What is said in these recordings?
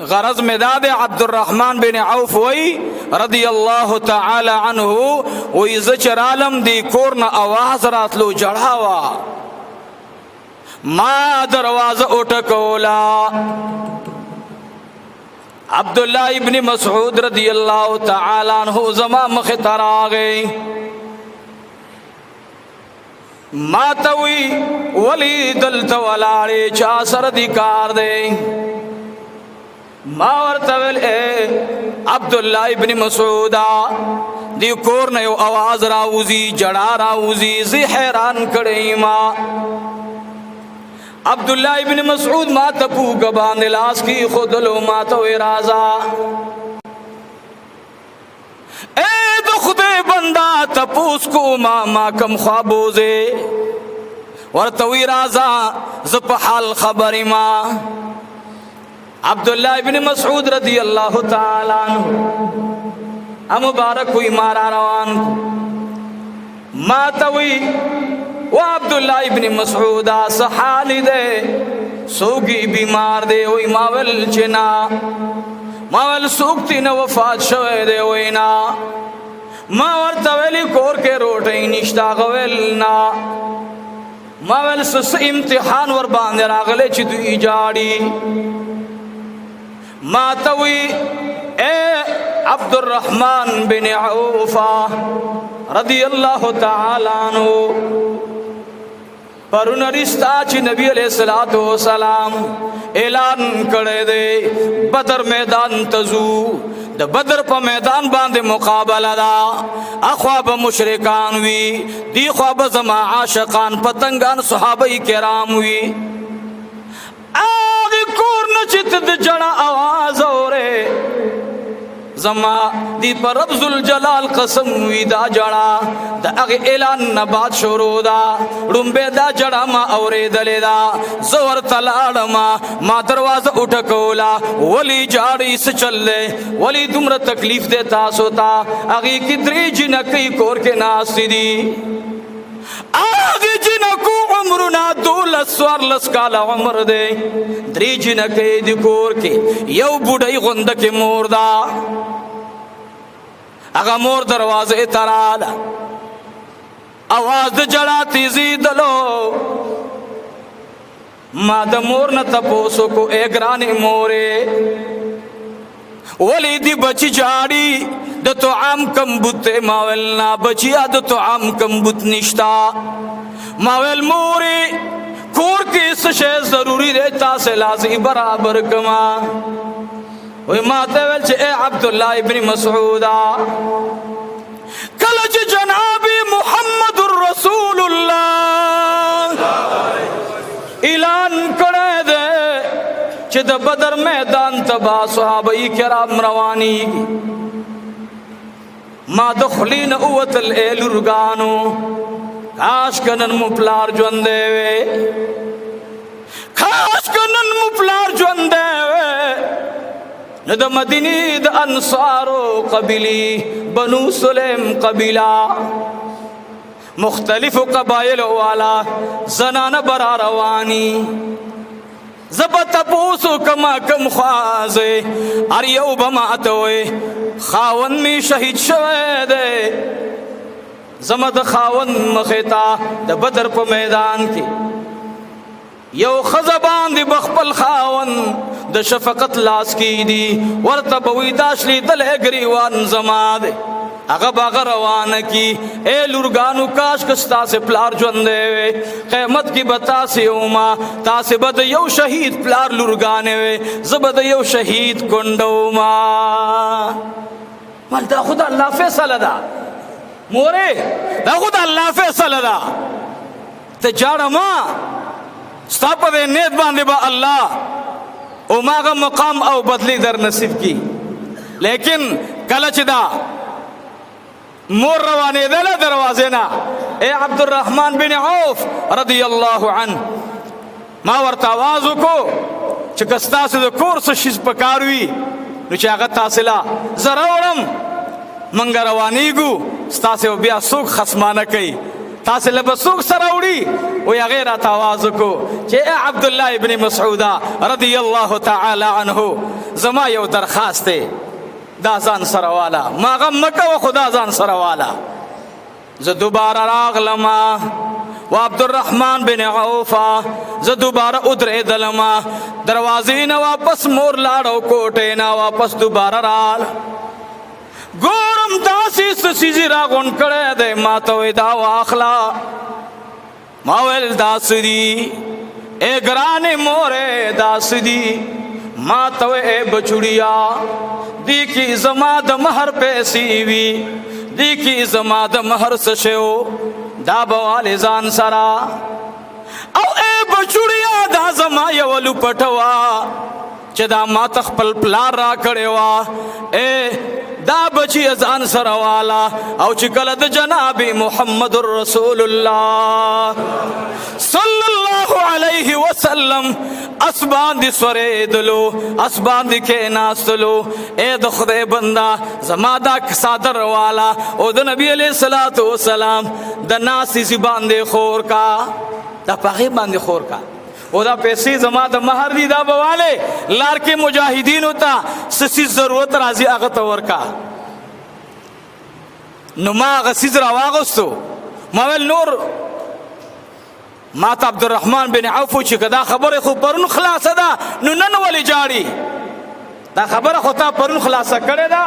غرض میں داد عبد الرحمن بن عوف وی رضی اللہ تعالی عنہ وی زچر عالم دی کورن آواز راتلو جڑھاوا ما دروازہ اٹھکولا عبداللہ ابن مسعود رضی اللہ تعالی عنہ زما مختار آگئی ما توی ولی دلت ولاڑی چا سردی کار دے ما ورتویل اے عبداللہ ابن مسعودا دی کور نیو آواز راوزی جڑا راوزی زی حیران کڑی ما عبداللہ ابن مسعود ما تپو گبان لاس کی خودلو ما تو ارازا اے دو خدے بندہ تپوس کو ما کم خوابوزے ورتوی رازا زپ حال خبری ما عبداللہ ابن مسعود رضی اللہ تعالی عنہ مبارک ہوئی مارا روان ما توی و عبداللہ ابن مسعود سحالی دے سوگی بیمار دے ہوئی ماول چنا ماول سوکتی نا وفات شوئے دے ہوئی نا ماور تولی کور کے روٹی نشتا غویلنا ماول سس امتحان ور باندے راغلے چی دوی جاڑی ما توی اے عبد الرحمن بن عوفا رضی اللہ تعالی عنہ پرون رشتہ چی نبی علیہ السلام اعلان کرے دے بدر میدان تزو دا بدر پا میدان باندے مقابلہ دا اخواب مشرکان وی دی خواب زما عاشقان پتنگان صحابہ کرام وی آگی کور نچت دی جڑا آواز ہو رے زما دی پر رب ذوالجلال قسم وی دا جڑا دا اگی اعلان نبات شروع دا رنبے دا جڑا ما اورے دلے دا زور تلاڑ ما دروازہ اٹھکولا ولی جاڑی سے چل لے ولی دمر تکلیف دے تاسو تا اگی کی دری جنکی کور کے ناسی دی آگی جنکو عمرنا دولت سوار لسکالا عمر دے دری جنکی دی کور کے یو بڑھائی غندک مور دا اگا مور دروازے ترالا آواز جڑا تیزی دلو ما دا مور نتپوسو کو اے گرانی مورے ولی دی بچی جاڑی دا تو عام کم بوتے ماولنا بچیا دا تو عام کم بوت نشتا ماول موری کور کی اس شے ضروری دیتا سے لازی برابر کما وی ماتے ویلچ اے عبداللہ ابن مسعودا کلچ جنابی محمد الرسول اللہ اعلان کرے دے چھ دا بدر میدان تبا صحابی کرام روانی ما دخلین اوت الیل رگانو کاش کنن مپلار جوندے وے کاش کنن مپلار جوندے وے ند مدینی دا انصارو قبیلی بنو سلیم قبیلہ مختلف قبائل والا زنان برا روانی زبط پوسو کما کم خوازے اریو بماتوے خاون می شہید شوے دے زمد خاون مخیتا دا بدر پا میدان کی یو خزبان دی بخپل خاون دا شفقت لاس کی دی ورطبوی داشلی دل گریوان زماد اغب اغا روان کی اے لرگانو کاش کستا سے پلار جوندے وے قیمت کی بتا سے اوما تا سے بد یو شہید پلار لرگانے وے زبد یو شہید کنڈو ما مال دا خدا اللہ فیصلہ دا مورے دا خدا اللہ فیصلہ دا تجارہ ما ستاپا دے نیت باندے با اللہ او ماغا مقام او بدلی در نصیب کی لیکن کلچ دا مور روانے دلا دروازینا اے عبد الرحمن بن عوف رضی اللہ عنہ ما ورت آوازو کو چکستا سے دو کورس شیز پکاروی نو چاگا تاسلا زراورم منگا روانی گو ستا سے بیا سوک خسمانا کئی تاسې له به څوک سره وړي وی هغې راته آواز وکړو چې ای عبدالله ابن مسعوده رضی الله تعالی عنه زما یو درخواست دی دا ځان سره واله ما غم مه کوه خو دا ځان سره واله زه دوباره راغلمه و عبدالرحمن بن عوفه زه دوباره ودرېدلمه دروازې نه واپس مور لاړ او کوټې نه واپس دوباره رال ګورم داسې څه څیزې راغونډ کړی دی ما ته وایي دا واخله ما ویل داسې دي ای ګرانې مورې داسې دي ما ته وایي ای بچوړیا دی کې زما د مهر پیسې وي دی کې زما د مهر څه شی و دا به والې ځان سره او ای بچوړیا دا زما یوه لوپټه وه چې دا ما ته خپل پلار را کړې وه دا بچی ځان سره والا او چې کله د جناب محمد رسول الله صلی الله علیه وسلم اسبان دي سورېدلو اسبان دي کېناستلو اے د خدای بنده زما دا صادر والا او د نبی علیه الصلاۃ والسلام د ناسې باندې خور کا دا پاغي باندې خور کا او دا پیسې زما د مہر دي دا بواله لار کې مجاهدین ہوتا سسی ضرورت راځي هغه ته ورکا نو ما هغه سیز را واغستو ما ول نور ما ته عبدالرحمن بن عوف چې دا خبره خو پرون خلاصه ده نو نن ولې جاړي دا خبره خو تا پرون خلاصه کړې ده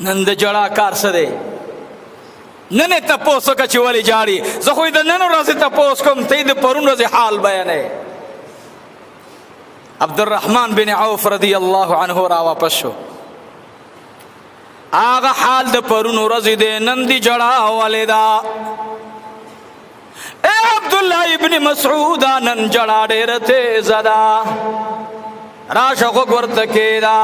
نن د جړه کار څه دی نن تپوس وکړه چې ولې جاړي زه خو د نن ورځې تپوس کوم ته د پرون ورځې حال بیانې عبدالرحمن بن عوف رضی الله عنه را واپس شو هغه حال د پرون ورځې دی نن دی جړه ولې ده اے عبدالله ابن مسعود نن جړه ډېره تیزه ده راشه غوږ ورته کېده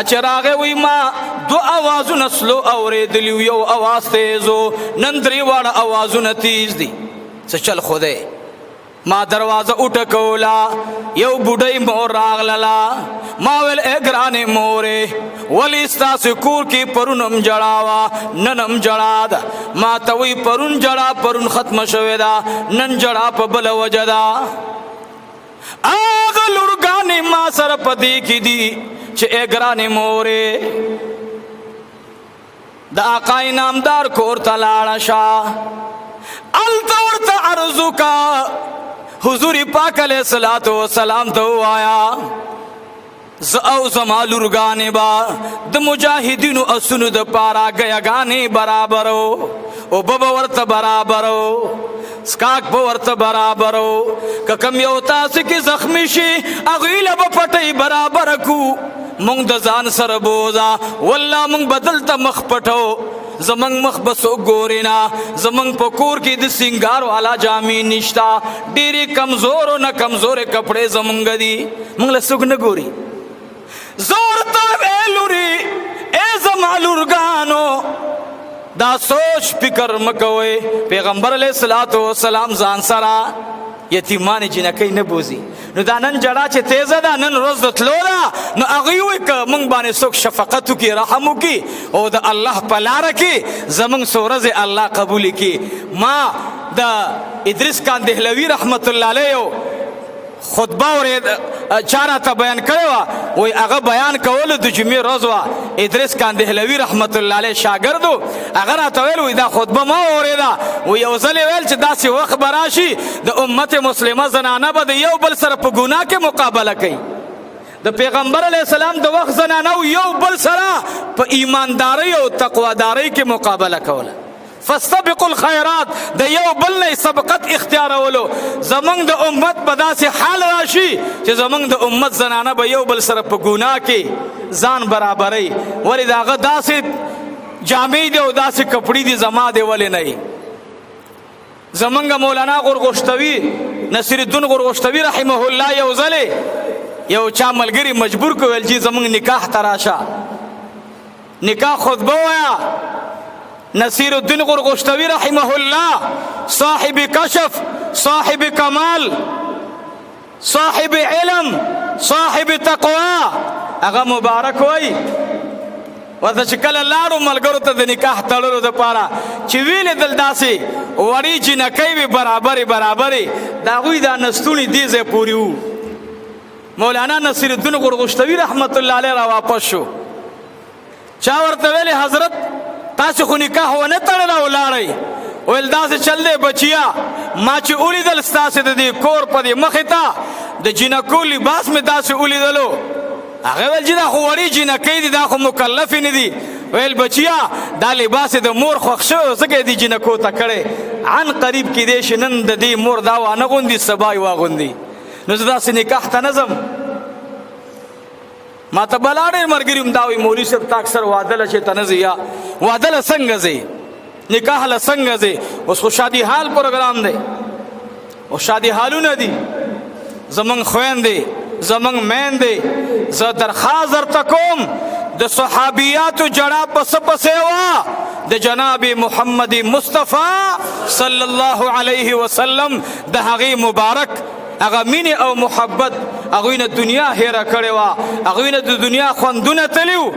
اچراغه وی ما دو آوازونه سلو اورېدلي یو آواز تیز و نن درې واړه آوازونه تیز دي څه چل خدای ما دروازه وټکولا یو بوډۍ مور راغلله ما ویل ای ګرانې مورې ولې ستاسو کور کې پرونم جړه وه ننم جړه ده ما ته وی پرون جړه پرون ختمه شوې ده نن جړه په بله وجه ده هغه لورګانې ما سره په دې کې دي چې ای ګرانې مورې د آقا انعامدار کور ته لاړه شه هلته ورته عرض وکړه حضور پاک علیه الصلاۃ والسلام ته ووایه زه او زما لورګانې به د مجاهدینو اسونو دپاره ګیاګانې برابرو اوبه به ورته برابرو سکاک به ورته برابرو که کم یو تاسې کې زخمی شي هغوی له به پټۍ برابره کړو مونږ د ځان سره بوزه والله مونږ به دلته مخ پټو زمنګ مخ به څوک ګوري نه زمنګ په کور کې د سینګار والا جامې نشته ډېرې کمزورو نه کمزورې کپړې زمونږ دي مونږ له څوک نه ګوري زه ورته ای لورې ای زما لورګانو دا سوچ فکر مه کوئ پیغمبر علیه الصلاۃ والسلام ځان سره یتیمانې جنکۍ نه بوزي نو دا نن جړه چې تیزه ده نن ورځ د تلو ده نو هغوی وایي که موږ باندې څوک شفقت وکړي رحم وکړي او د الله په لاره کې زموږ څو ورځې الله قبولې کړي ما د ادریس خان دهلوي رحمت الله علیه خطبه چا راته بیان کړې وه وایي هغه بیان کولو د جمعې ورځ وه ادریس خان دهلوي رحمت الله علیه شاګرد و هغه راته ویل وایي دا خطبه ما واورېده وایي یو ځل یې ویل چې داسې وخت به راشي د امت مسلمه زنانه به د یو بل سره په ګناه کې مقابله کوي د پیغمبر علیه السلام د وخت زنانه یو بل سره په ایماندارۍ او تقوادارۍ کې مقابله کوله فاستبقوا الخيرات د یو بل نه سبقت اختیارولو زمنګ د امت په داسې حال راشي چې زمنګ د امت زنانه به یو بل سره په ګناه کې ځان برابرۍ ولې د هغه داسې جامې دي او داسې کپړې دي زما دی ولې نه زمنګ مولانا غورغوشتوي نصیر الدین غورغوشتوي رحمه الله یو ځلې یو چا ملګري مجبور کو ویل چې زمنګ نکاح ته راشه نکاح خطبه وایه نصیر الدین غورغوشتوی رحمه الله صاحب کشف صاحب کمال صاحب علم صاحب تقوا هغه مبارک وای ورته چې کله لاړو ملګرو ته د نکاح تړلو دپاره چې ویلې دل داسې وړې جینکۍ وې برابرې د هغوی دا نستوڼي دې ځای پورې وو. مولانا نصیرالدین غرغشتوي رحمت الله علیه را واپس شو. چا ورته ویلې حضرت تاسې خو نکاح ونه تړله ولاړئ. ویل داسې چل دی بچیا، ما چې ولیدل ستاسې د دې کور په دې مخې ته د جینکو لباس مې داسې ولیدلو. هغه ویل چې دا خو وړې جینکۍ دي، دا خو مکلفې نه دي. ویل بچیا دا لباس د مور خوښ شوی ځکه یې دې جینکو ته کړی. عن قریب کیدی شي نن د دې مور دا وانه غوندي سبا یې واغوندي. نو زه داسې نکاح ته نه ځم. ما ته بلا ډېر ملګري هم دا وایي مولوي صاحب ته اکثر واده له چې ته نه ځې، یا واده له څنګه ځې، نکاح له څنګه ځې. اوس خو شادي حال پروګرام دی او شادي حالونه دي. زمونږ خویندې زمونږ میندې زه درخواست درته کوم د صحابیاتو جړه پسې پسې وه د جناب محمد مصطفی صلی الله علیه وسلم د هغې مبارک هغه مینې او محبت هغوی نه دنیا هیره کړې وه، هغوی نه د دنیا خوندونه تلي وو.